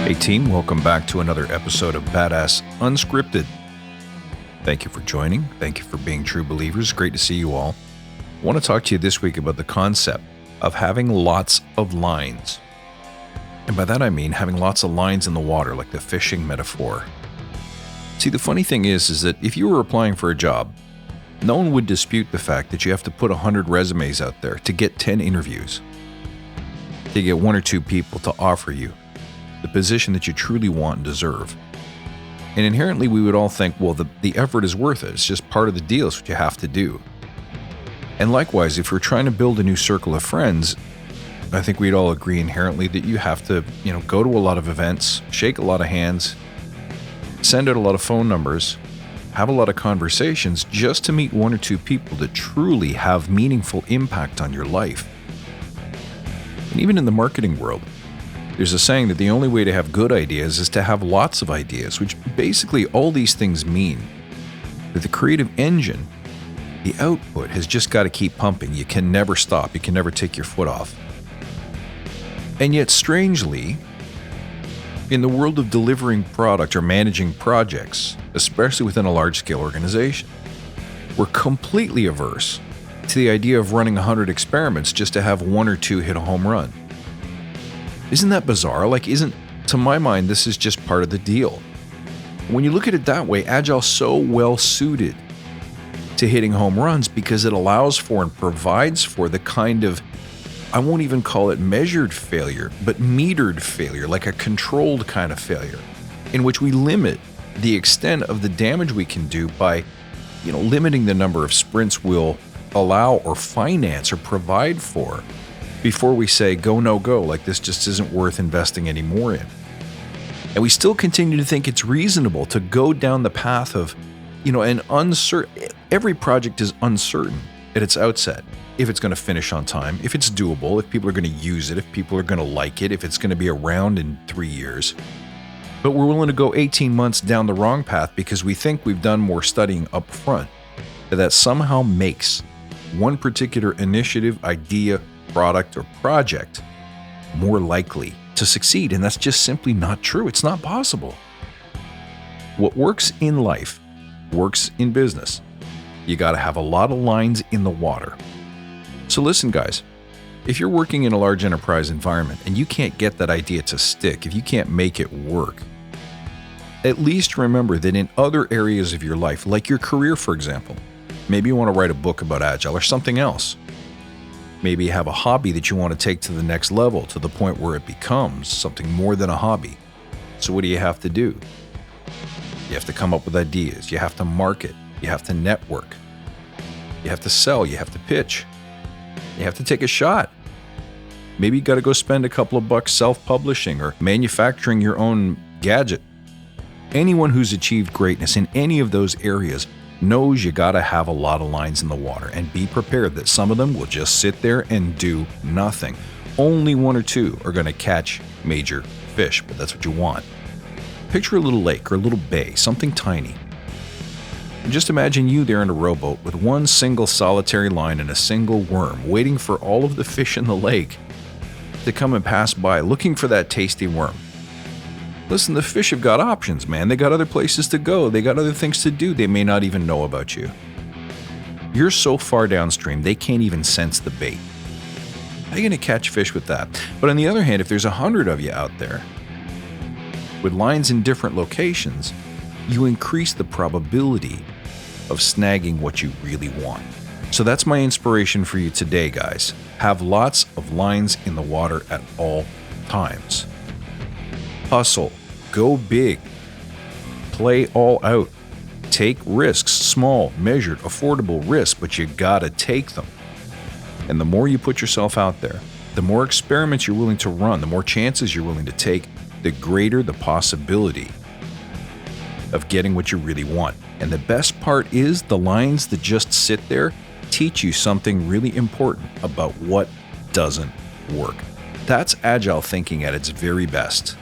Hey team, welcome back to another episode of Badass Unscripted. Thank you for joining. Thank you for being true believers. Great to see you all. I want to talk to you this week about the concept of having lots of lines. And by that I mean having lots of lines in the water, like the fishing metaphor. See, the funny thing is that if you were applying for a job, no one would dispute the fact that you have to put 100 resumes out there to get 10 interviews, to get one or two people to offer you the position that you truly want and deserve. And inherently we would all think, well, the effort is worth it. It's just part of the deal. It's what you have to do. And likewise, if we're trying to build a new circle of friends, I think we'd all agree inherently that you have to, go to a lot of events, shake a lot of hands, send out a lot of phone numbers, have a lot of conversations just to meet one or two people that truly have meaningful impact on your life. And even in the marketing world, there's a saying that the only way to have good ideas is to have lots of ideas, which basically all these things mean that the creative engine, the output, has just got to keep pumping. You can never stop. You can never take your foot off. And yet, strangely, in the world of delivering product or managing projects, especially within a large-scale organization, we're completely averse to the idea of running 100 experiments just to have one or two hit a home run. Isn't that bizarre? To my mind, this is just part of the deal. When you look at it that way, Agile's so well suited to hitting home runs because it allows for and provides for the kind of, I won't even call it measured failure, but metered failure, like a controlled kind of failure, in which we limit the extent of the damage we can do by, limiting the number of sprints we'll allow or finance or provide for before we say go, no go, like this just isn't worth investing any more in. And we still continue to think it's reasonable to go down the path of, an uncertain, every project is uncertain at its outset. If it's going to finish on time, if it's doable, if people are going to use it, if people are going to like it, if it's going to be around in 3 years. But we're willing to go 18 months down the wrong path because we think we've done more studying up front, that somehow makes one particular initiative, idea, product, or project more likely to succeed. And that's just simply not true. It's not possible. What works in life works in business. You got to have a lot of lines in the water. So listen, guys, if you're working in a large enterprise environment and you can't get that idea to stick, if you can't make it work, at least remember that in other areas of your life, like your career, for example, maybe you want to write a book about Agile or something else. Maybe you have a hobby that you want to take to the next level, to the point where it becomes something more than a hobby. So what do you have to do? You have to come up with ideas. You have to market. You have to network. You have to sell. You have to pitch. You have to take a shot. Maybe you got to go spend a couple of bucks self-publishing or manufacturing your own gadget. Anyone who's achieved greatness in any of those areas knows you got to have a lot of lines in the water and be prepared that some of them will just sit there and do nothing. Only one or two are going to catch major fish, but that's what you want. Picture a little lake or a little bay, something tiny. And just imagine you there in a rowboat with one single solitary line and a single worm, waiting for all of the fish in the lake to come and pass by, looking for that tasty worm. Listen, the fish have got options, man. They got other places to go. They got other things to do. They may not even know about you. You're so far downstream, they can't even sense the bait. How are you going to catch fish with that? But on the other hand, if there's 100 of you out there with lines in different locations, you increase the probability of snagging what you really want. So that's my inspiration for you today, guys. Have lots of lines in the water at all times. Hustle, go big, play all out, take risks, small, measured, affordable risks, but you gotta take them. And the more you put yourself out there, the more experiments you're willing to run, the more chances you're willing to take, the greater the possibility of getting what you really want. And the best part is the lines that just sit there teach you something really important about what doesn't work. That's Agile thinking at its very best.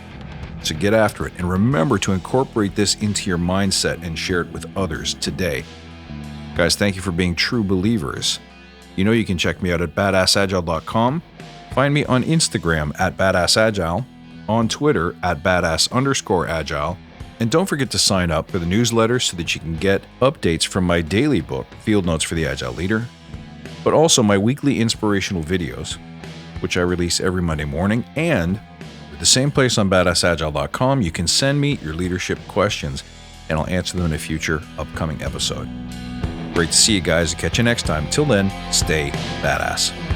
So get after it and remember to incorporate this into your mindset and share it with others today. Guys, thank you for being true believers. You know you can check me out at badassagile.com. Find me on Instagram at badassagile, on Twitter at badass_agile. And don't forget to sign up for the newsletter so that you can get updates from my daily book, Field Notes for the Agile Leader, but also my weekly inspirational videos, which I release every Monday morning. And at the same place on badassagile.com, you can send me your leadership questions, and I'll answer them in a future upcoming episode. Great to see you guys and catch you next time. Till then, stay badass.